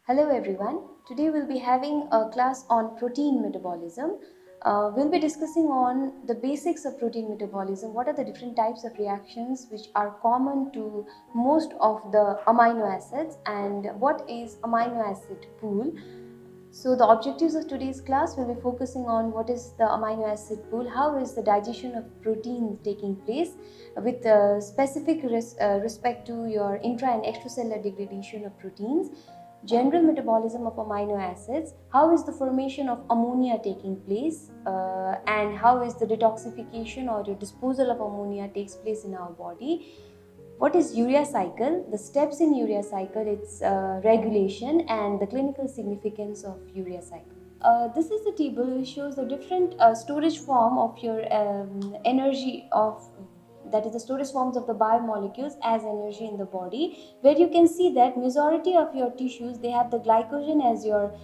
Hello everyone. Today we'll be having a class on protein metabolism. We'll be discussing on the basics of protein metabolism. What are the different types of reactions which are common to most of the amino acids and what is amino acid pool. So the objectives of today's class will be focusing on what is the amino acid pool, how is the digestion of protein taking place with specific respect to your intra and extracellular degradation of proteins, general metabolism of amino acids, how is the formation of ammonia taking place, and how is the detoxification or the disposal of ammonia takes place in our body. What is urea cycle? The steps in urea cycle, its regulation and the clinical significance of urea cycle. This is the table which shows the different storage form of your energy of, that is the storage forms of the biomolecules as energy in the body, where you can see that majority of your tissues, they have the glycogen as your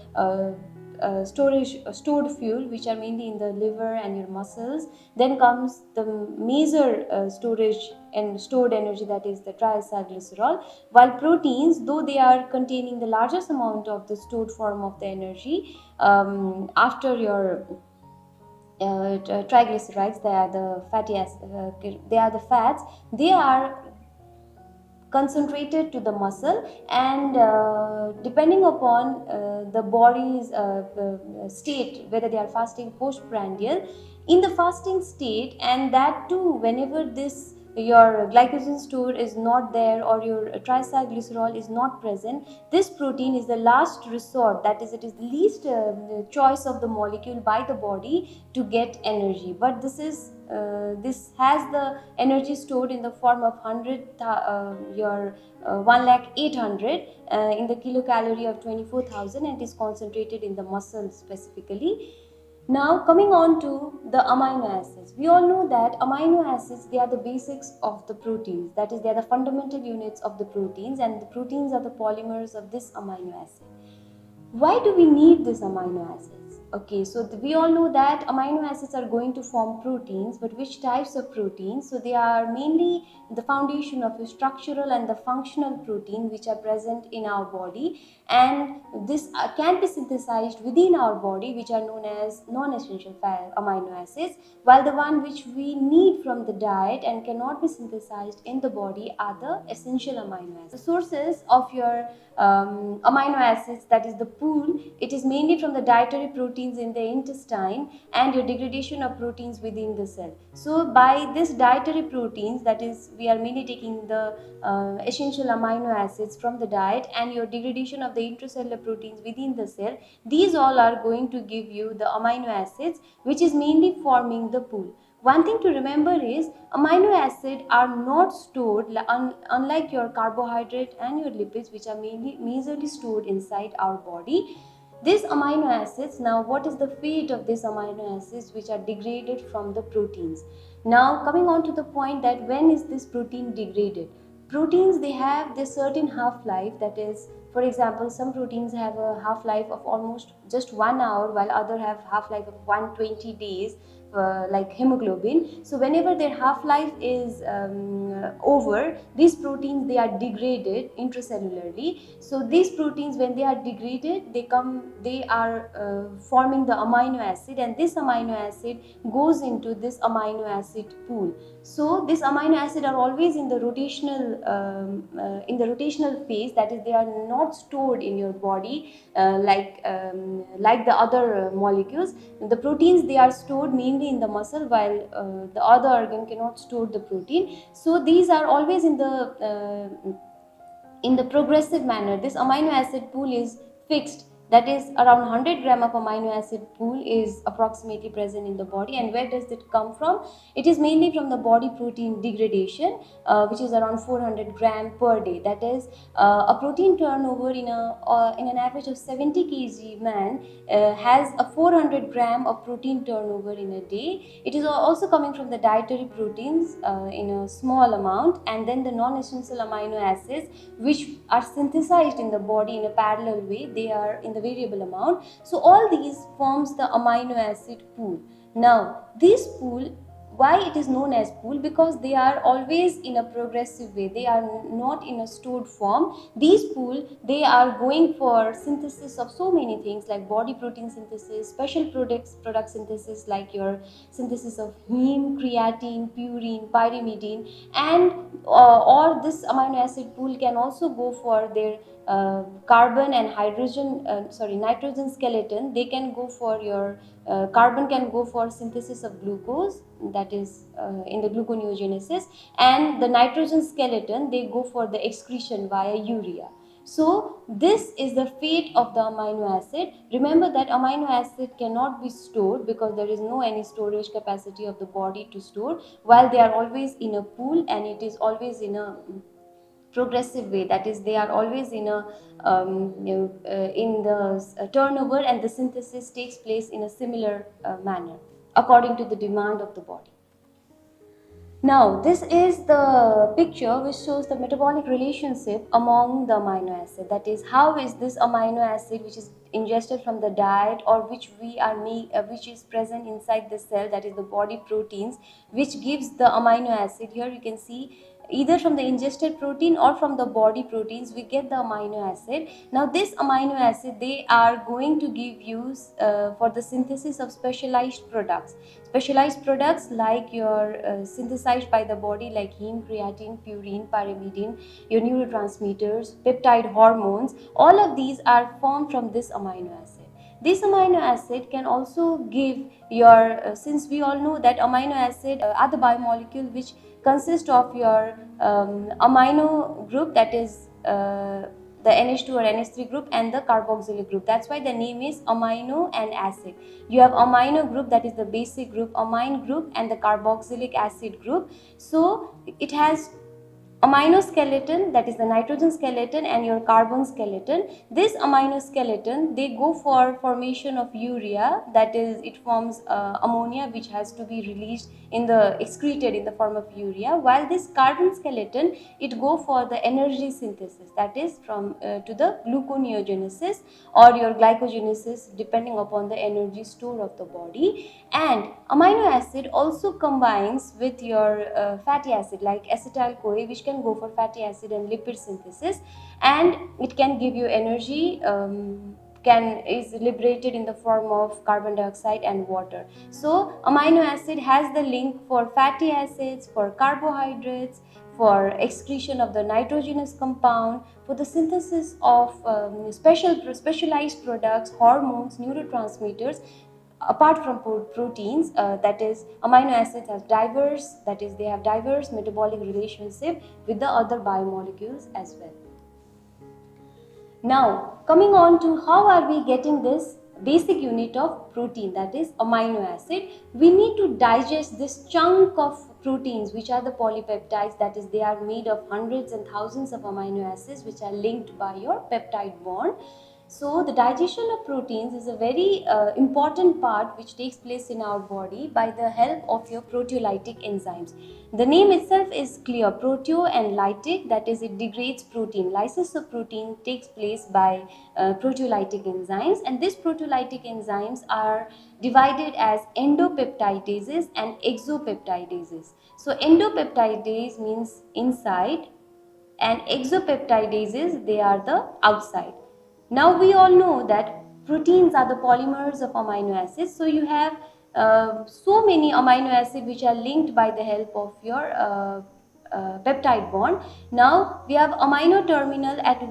stored fuel, which are mainly in the liver and your muscles. Then comes the major storage and stored energy, that is the triacylglycerol, while proteins, though they are containing the largest amount of the stored form of the energy, after your triglycerides, they are the fatty they are the fats, they are concentrated to the muscle, and depending upon the body's state, whether they are fasting postprandial, in the fasting state, and that too whenever this your glycogen store is not there or your triacylglycerol is not present, this protein is the last resort, that is, it is the least choice of the molecule by the body to get energy. But this has the energy stored in the form of 100 your 1,800,000 in the kilocalorie of 24,000, and is concentrated in the muscle specifically. Now coming on to the amino acids. We all know that amino acids, they are the basics of the proteins. That is, they are the fundamental units of the proteins, and the proteins are the polymers of this amino acid. Why do we need these amino acids? Okay, so we all know that amino acids are going to form proteins, but which types of proteins? So they are mainly the foundation of the structural and the functional protein which are present in our body, and this can be synthesized within our body, which are known as non-essential amino acids, while the one which we need from the diet and cannot be synthesized in the body are the essential amino acids. The sources of your amino acids, that is the pool, it is mainly from the dietary proteins in the intestine and your degradation of proteins within the cell. So by this dietary proteins, that is, we are mainly taking the essential amino acids from the diet and your degradation of the intracellular proteins within the cell, these all are going to give you the amino acids which is mainly forming the pool. One thing to remember is amino acids are not stored, unlike your carbohydrate and your lipids, which are mainly majorly stored inside our body. These amino acids, now what is the fate of these amino acids which are degraded from the proteins? Now coming on to the point that when is this protein degraded? Proteins, they have this certain half-life, that is, for example, some proteins have a half-life of almost just 1 hour, while other have half-life of 120 days, like hemoglobin. So whenever their half-life is over, these proteins, they are degraded intracellularly. So these proteins, when they are degraded, they are forming the amino acid, and this amino acid goes into this amino acid pool. So this amino acid are always in the rotational phase, that is, they are not stored in your body like the other molecules. The proteins, they are stored mainly in the muscle, while the other organ cannot store the protein. So these are always in the progressive manner. This amino acid pool is fixed, that is, around 100 gram of amino acid pool is approximately present in the body. And where does it come from? It is mainly from the body protein degradation, which is around 400 gram per day. That is, a protein turnover in an average of 70 kg man has a 400 gram of protein turnover in a day. It is also coming from the dietary proteins in a small amount, and then the non-essential amino acids which are synthesized in the body in a parallel way, they are in the variable amount. So all these forms the amino acid pool. Now this pool, Why it is known as pool? Because they are always in a progressive way. They are not in a stored form. These pool, they are going for synthesis of so many things like body protein synthesis, special product synthesis like your synthesis of heme, creatine, purine, pyrimidine, and or this amino acid pool can also go for their carbon and nitrogen skeleton. They can go for your carbon can go for synthesis of glucose, that is in the gluconeogenesis, and the nitrogen skeleton, they go for the excretion via urea. So this is the fate of the amino acid. Remember that amino acid cannot be stored because there is no any storage capacity of the body to store, while they are always in a pool and it is always in a progressive way, that is they are always in a in the turnover, and the synthesis takes place in a similar manner according to the demand of the body. Now, this is the picture which shows the metabolic relationship among the amino acid. That is, how is this amino acid which is ingested from the diet or which which is present inside the cell, that is the body proteins, which gives the amino acid. Here you can see either from the ingested protein or from the body proteins we get the amino acid. Now this amino acid, they are going to give you for the synthesis of specialized products like your synthesized by the body like heme, creatine, purine, pyrimidine, your neurotransmitters, peptide hormones. All of these are formed from this amino acid. This amino acid can also give your, since we all know that amino acid are the biomolecule which consist of your amino group, that is the NH2 or NH3 group, and the carboxylic group. That's why the name is amino and acid. You have amino group, that is the basic group, amine group, and the carboxylic acid group. So it has amino skeleton, that is the nitrogen skeleton, and your carbon skeleton. This amino skeleton, they go for formation of urea, that is it forms ammonia which has to be released in the excreted in the form of urea, while this carbon skeleton, it go for the energy synthesis, that is from to the gluconeogenesis or your glycogenesis depending upon the energy store of the body. And amino acid also combines with your fatty acid like acetyl CoA, which can go for fatty acid and lipid synthesis, and it can give you energy, is liberated in the form of carbon dioxide and water. So amino acid has the link for fatty acids, for carbohydrates, for excretion of the nitrogenous compound, for the synthesis of specialized products, hormones, neurotransmitters. Apart from proteins, that is amino acids have they have diverse metabolic relationship with the other biomolecules as well. Now, coming on to how are we getting this basic unit of protein, that is amino acid. We need to digest this chunk of proteins which are the polypeptides, that is they are made of hundreds and thousands of amino acids which are linked by your peptide bond. So the digestion of proteins is a very important part which takes place in our body by the help of your proteolytic enzymes. The name itself is clear, proteo and lytic, that is it degrades protein. Lysis of protein takes place by proteolytic enzymes, and these proteolytic enzymes are divided as endopeptidases and exopeptidases. So endopeptidase means inside and exopeptidases, they are the outside. Now we all know that proteins are the polymers of amino acids. So you have so many amino acids which are linked by the help of your peptide bond. Now we have amino terminal at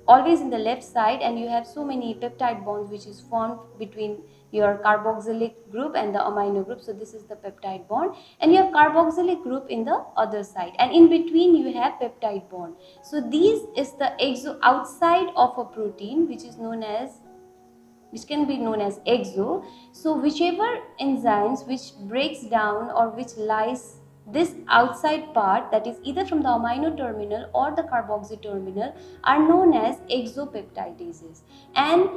always in the left side, and you have so many peptide bonds which is formed between your carboxylic group and the amino group. So this is the peptide bond, and you have carboxylic group in the other side, and in between you have peptide bond. So these is the outside of a protein which can be known as exo. So whichever enzymes which breaks down or which lies this outside part, that is either from the amino terminal or the carboxy terminal, are known as exopeptidases. And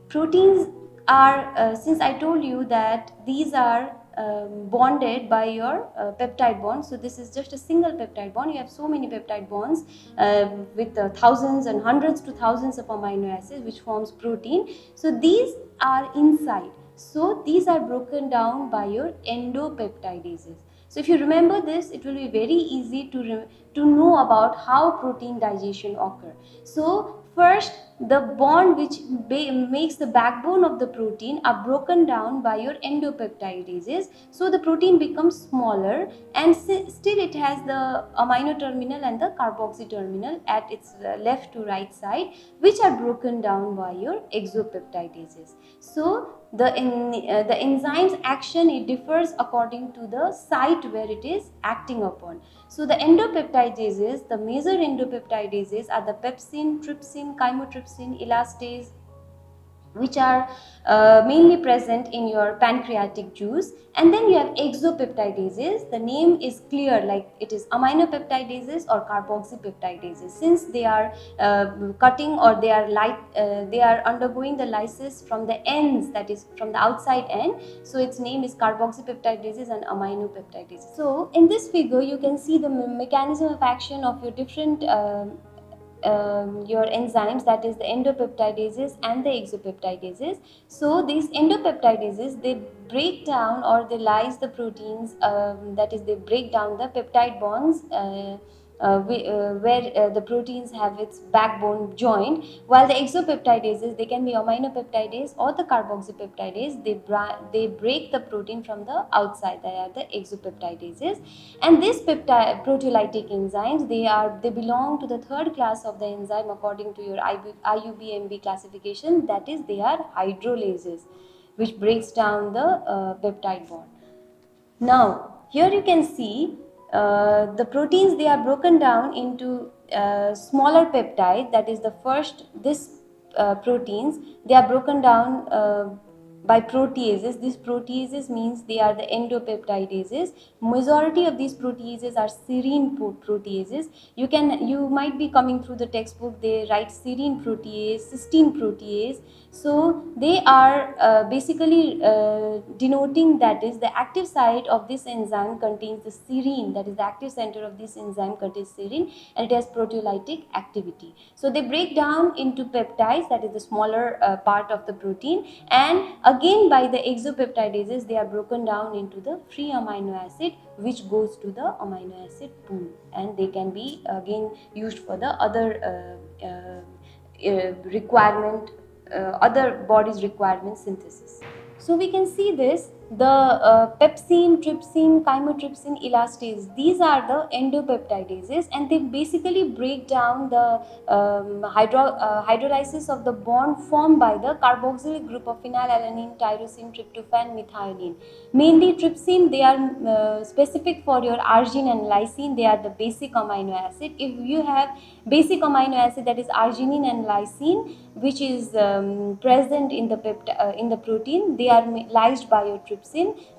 proteins are, since I told you that these are bonded by your peptide bond. So this is just a single peptide bond. You have so many peptide bonds with thousands and hundreds to thousands of amino acids which forms protein. So these are inside. So these are broken down by your endopeptidases. So if you remember this, it will be very easy to know about how protein digestion occur. So first, the bond which makes the backbone of the protein are broken down by your endopeptidases. So the protein becomes smaller, and still it has the amino terminal and the carboxy terminal at its left to right side, which are broken down by your exopeptidases. So the enzyme's action, it differs according to the site where it is acting upon. So the endopeptidases, the major endopeptidases are the pepsin, trypsin, chymotrypsin, elastase, which are mainly present in your pancreatic juice. And then you have exopeptidases. The name is clear, like it is aminopeptidases or carboxypeptidases, since they are cutting, or they are undergoing the lysis from the ends, that is from the outside end. So its name is carboxypeptidases and aminopeptidases. So in this figure you can see the mechanism of action of your different your enzymes, that is the endopeptidases and the exopeptidases. So these endopeptidases, they break down or they lyse the proteins, that is they break down the peptide bonds where the proteins have its backbone joined, while the exopeptidases, they can be aminopeptidase or the carboxypeptidase, they break the protein from the outside, that are the exopeptidases. And these proteolytic enzymes, they belong to the third class of the enzyme according to your IUPMB classification, that is they are hydrolases, which breaks down the peptide bond. Now, here you can see the proteins, they are broken down into smaller peptide, that is the first, this proteins, they are broken down by proteases. These proteases means they are the endopeptidases. Majority of these proteases are serine proteases. You might be coming through the textbook, they write serine protease, cysteine protease. So they are basically denoting, that is the active site of this enzyme contains the serine, that is the active center of this enzyme contains serine, and it has proteolytic activity. So they break down into peptides, that is the smaller part of the protein, and again by the exopeptidases they are broken down into the free amino acid, which goes to the amino acid pool, and they can be again used for the other requirement, other body's requirement synthesis. So we can see this, the pepsin, trypsin, chymotrypsin, elastase, these are the endopeptidases, and they basically break down the hydrolysis of the bond formed by the carboxylic group of phenylalanine, tyrosine, tryptophan, methionine. Mainly trypsin, they are specific for your arginine and lysine, they are the basic amino acid. If you have basic amino acid, that is arginine and lysine, which is present in the protein, they are lysed by your trypsin.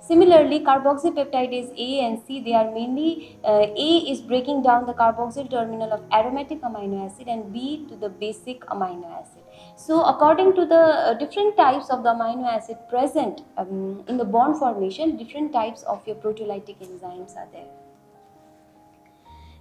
Similarly, carboxypeptidase A and C, they are mainly A is breaking down the carboxyl terminal of aromatic amino acid, and B to the basic amino acid. So according to the different types of the amino acid present in the bond formation, different types of your proteolytic enzymes are there.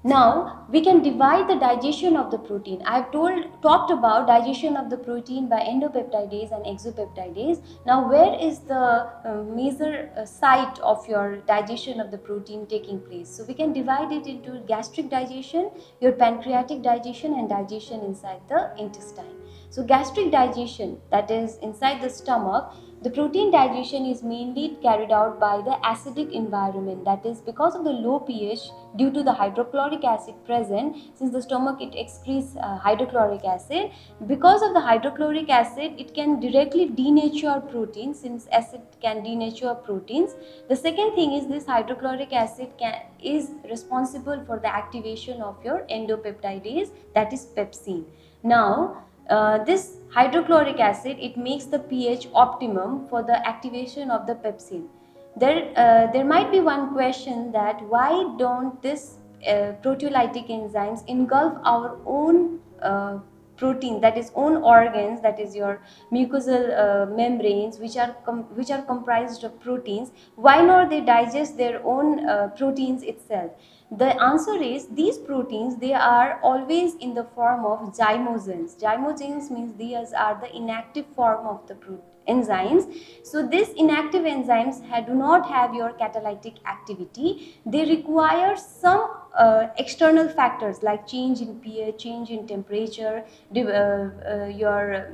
Now we can divide the digestion of the protein. I have talked about digestion of the protein by endopeptidase and exopeptidase. Now where is the major site of your digestion of the protein taking place? So we can divide it into gastric digestion, your pancreatic digestion, and digestion inside the intestine. So gastric digestion, that is inside the stomach, the protein digestion is mainly carried out by the acidic environment, that is because of the low pH due to the hydrochloric acid present. Since the stomach, it excretes hydrochloric acid, because of the hydrochloric acid it can directly denature proteins, since acid can denature proteins. The second thing is this hydrochloric acid is responsible for the activation of your endopeptidase, that is pepsin. Now this hydrochloric acid, it makes the pH optimum for the activation of the pepsin. There might be one question, that why don't this proteolytic enzymes engulf our own protein, that is own organs, that is your mucosal membranes, which are comprised of proteins? Why not they digest their own proteins itself? The answer is these proteins, they are always in the form of zymogens. Zymogens means these are the inactive form of the enzymes. So these inactive enzymes do not have your catalytic activity. They require some external factors like change in pH, change in temperature, your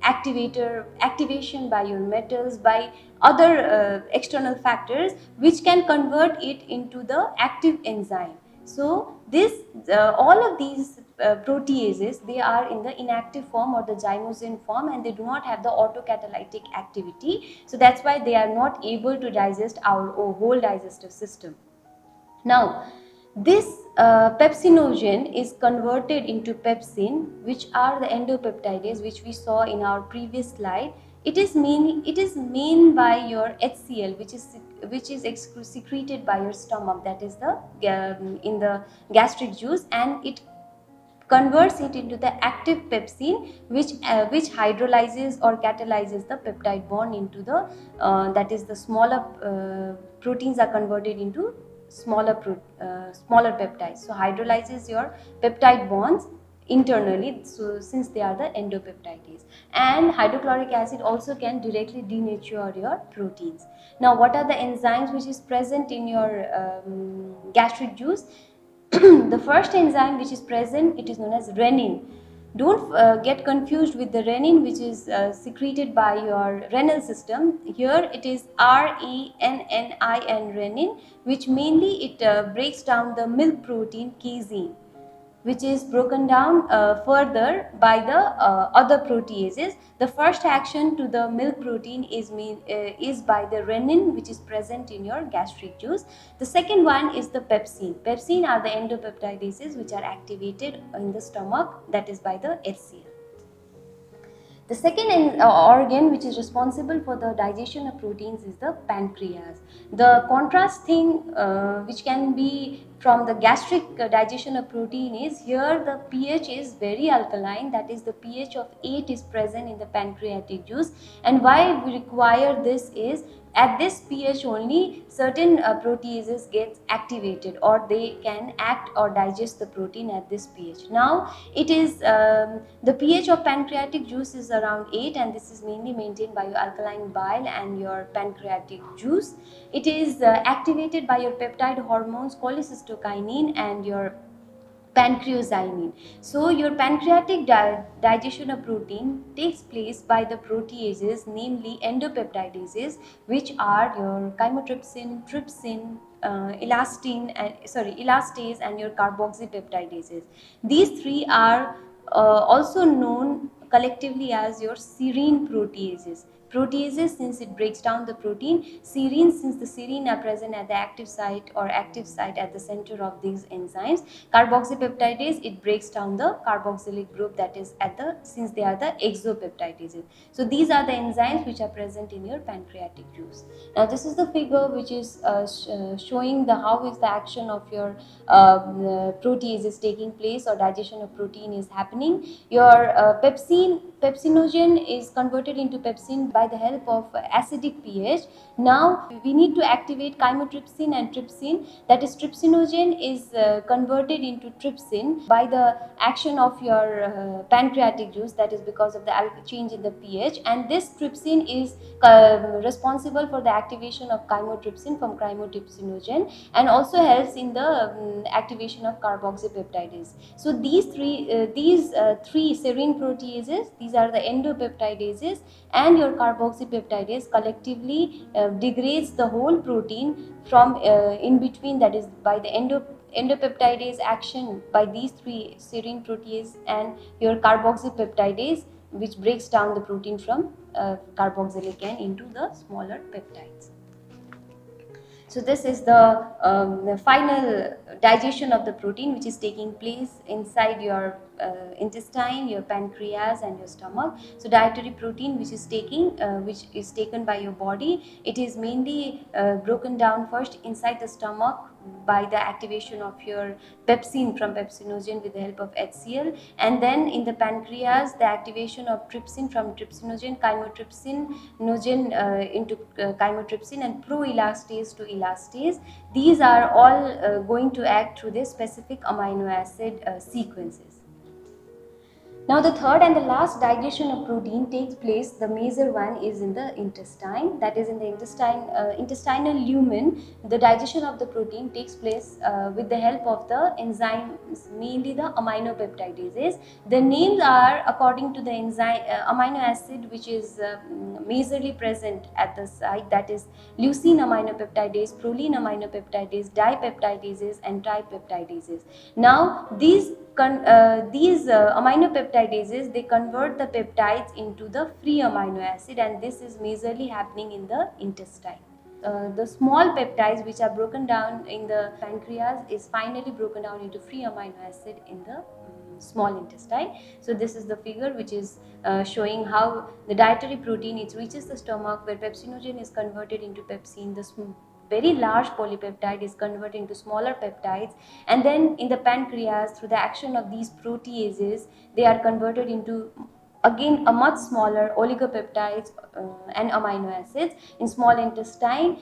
activation by your metals, by other external factors, which can convert it into the active enzyme. So this all of these proteases, they are in the inactive form or the zymogen form, and they do not have the autocatalytic activity. So that's why they are not able to digest our whole digestive system. Now, this pepsinogen is converted into pepsin, which are the endopeptides, which we saw in our previous slide. It is main by your HCl, which is secreted by your stomach, that is the in the gastric juice, and it converts it into the active pepsin, which hydrolyzes or catalyzes the peptide bond into the that is the smaller proteins are converted into smaller peptides. So hydrolyzes your peptide bonds internally, so since they are the endopeptides. And hydrochloric acid also can directly denature your proteins. Now, what are the enzymes which is present in your gastric juice? The first enzyme which is present, it is known as renin. Don't get confused with the renin, which is secreted by your renal system. Here it is renin, renin, which mainly it breaks down the milk protein casein, which is broken down further by the other proteases. The first action to the milk protein is by the renin, which is present in your gastric juice. The second one is the pepsin. Pepsin are the endopeptidases which are activated in the stomach, that is by the HCl. The second organ which is responsible for the digestion of proteins is the pancreas. The contrast thing which can be from the gastric digestion of protein is, here the pH is very alkaline, that is the pH of 8 is present in the pancreatic juice. And why we require this is, at this pH only certain proteases get activated, or they can act or digest the protein at this pH. Now it is the pH of pancreatic juice is around 8, and this is mainly maintained by your alkaline bile and your pancreatic juice. It is activated by your peptide hormones cholecystokinin and your pancreozymin. So your pancreatic digestion of protein takes place by the proteases, namely endopeptidases, which are your chymotrypsin, trypsin, elastase and your carboxypeptidases. These three are also known collectively as your serine proteases. Proteases, since it breaks down the protein; serine, since the serine are present at the active site or active site at the center of these enzymes; carboxypeptidase, it breaks down the carboxylic group, that is at the, since they are the exopeptidases. So these are the enzymes which are present in your pancreatic juice. Now this is the figure which is showing the how is the action of your protease is taking place, or digestion of protein is happening. Your pepsinogen is converted into pepsin by the help of acidic pH. Now we need to activate chymotrypsin and trypsin, that is trypsinogen is converted into trypsin by the action of your pancreatic juice, that is because of the change in the pH, and this trypsin is responsible for the activation of chymotrypsin from chymotrypsinogen, and also helps in the activation of carboxypeptidase. So these three serine proteases, these are the endopeptidases, and your carboxypeptidase collectively degrades the whole protein from in between, that is by the endopeptidase action by these three serine protease and your carboxypeptidase, which breaks down the protein from carboxylic end into the smaller peptides. So this is the final digestion of the protein which is taking place inside your intestine, your pancreas, and your stomach. So dietary protein which is taken by your body, it is mainly broken down first inside the stomach by the activation of your pepsin from pepsinogen with the help of HCl, and then in the pancreas the activation of trypsin from trypsinogen, chymotrypsinogen into chymotrypsin, and proelastase to elastase. These are all going to act through this specific amino acid sequences. Now the third and the last digestion of protein takes place, the major one is in the intestine, that is in the intestinal lumen. The digestion of the protein takes place with the help of the enzymes, mainly the aminopeptidases. The names are according to the enzyme amino acid which is majorly present at the site, that is leucine aminopeptidase, proline aminopeptidase, dipeptidases, and tripeptidases. Now these aminopeptidases, they convert the peptides into the free amino acid, and this is majorly happening in the intestine. The small peptides which are broken down in the pancreas is finally broken down into free amino acid in the small intestine. So this is the figure which is showing how the dietary protein, it reaches the stomach where pepsinogen is converted into pepsin, the very large polypeptide is converted into smaller peptides, and then in the pancreas through the action of these proteases, they are converted into again a much smaller oligopeptides and amino acids. In small intestine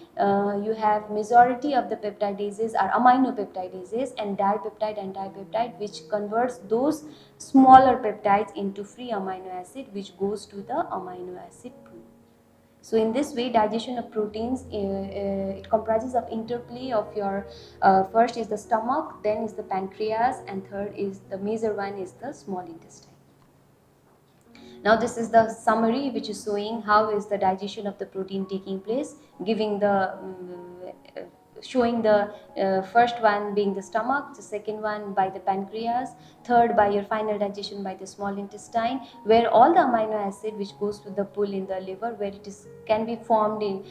you have majority of the peptidases are aminopeptidases and dipeptide which converts those smaller peptides into free amino acid which goes to the amino acid pool. So in this way, digestion of proteins, it comprises of interplay of your, first is the stomach, then is the pancreas, and third is the major one is the small intestine. Now this is the summary which is showing how is the digestion of the protein taking place, giving the showing the first one being the stomach, the second one by the pancreas, third by your final digestion by the small intestine, where all the amino acid which goes to the pool in the liver, where it is can be formed in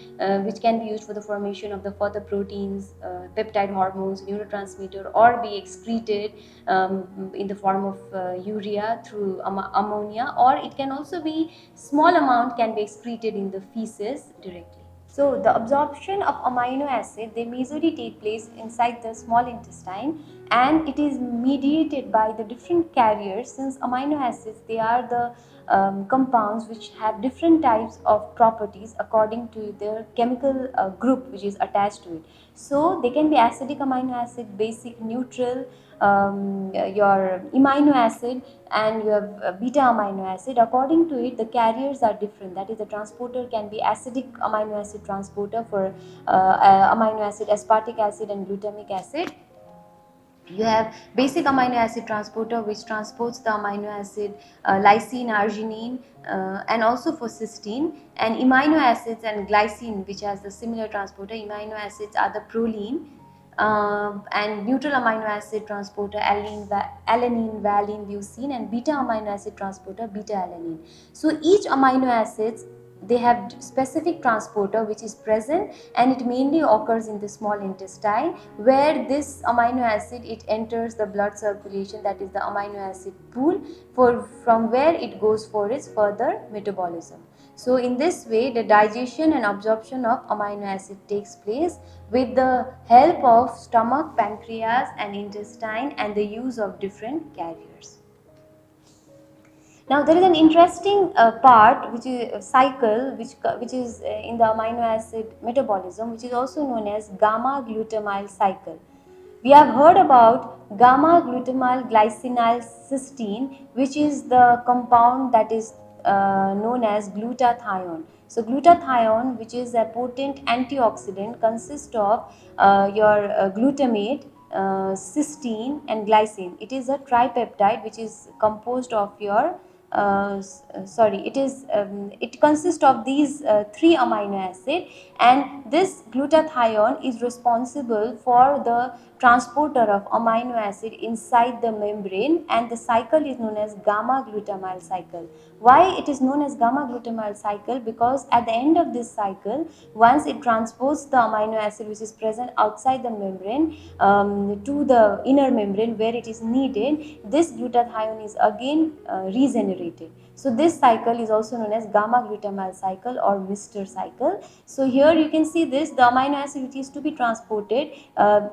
which can be used for the formation of the further proteins, peptide hormones, neurotransmitter, or be excreted in the form of urea through ammonia, or it can also be small amount can be excreted in the feces directly. So the absorption of amino acid, they majorly take place inside the small intestine, and it is mediated by the different carriers, since amino acids, they are the compounds which have different types of properties according to their chemical group which is attached to it. So they can be acidic amino acid, basic, neutral, your amino acid, and you have beta amino acid. According to it, the carriers are different, that is the transporter can be acidic amino acid transporter for amino acid aspartic acid and glutamic acid. You have basic amino acid transporter which transports the amino acid lysine, arginine, and also for cysteine, and amino acids and glycine which has the similar transporter. Amino acids are the proline, and neutral amino acid transporter alanine, valine, leucine, and beta amino acid transporter beta alanine. So each amino acids, they have specific transporter which is present, and it mainly occurs in the small intestine, where this amino acid, it enters the blood circulation, that is the amino acid pool, from where it goes for its further metabolism. So in this way, the digestion and absorption of amino acid takes place with the help of stomach, pancreas, and intestine, and the use of different carriers. Now there is an interesting part which is a cycle which is in the amino acid metabolism, which is also known as gamma glutamyl cycle. We have heard about gamma glutamyl glycinyl cysteine, which is the compound that is known as glutathione. So glutathione, which is a potent antioxidant, consists of your glutamate, cysteine, and glycine. It is a tripeptide which is composed of your it consists of these three amino acid, and this glutathione is responsible for the transporter of amino acid inside the membrane, and the cycle is known as gamma glutamyl cycle. Why it is known as gamma glutamyl cycle? Because at the end of this cycle, once it transports the amino acid which is present outside the membrane to the inner membrane where it is needed, this glutathione is again regenerated. So this cycle is also known as gamma glutamyl cycle or Mister cycle. So here you can see this, the amino acid which is to be transported,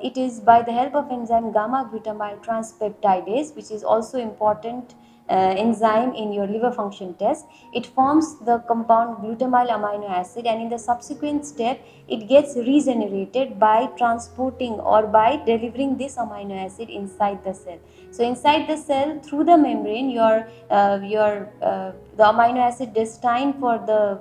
it is by the help of enzyme gamma glutamyl transpeptidase, which is also important enzyme in your liver function test. It forms the compound glutamyl amino acid, and in the subsequent step it gets regenerated by transporting or by delivering this amino acid inside the cell. So inside the cell, through the membrane, the amino acid destined for the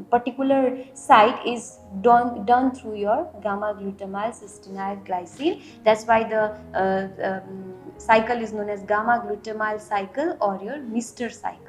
particular site is done through your gamma glutamyl cysteine glycine. That's why the cycle is known as gamma glutamyl cycle or your Mister cycle.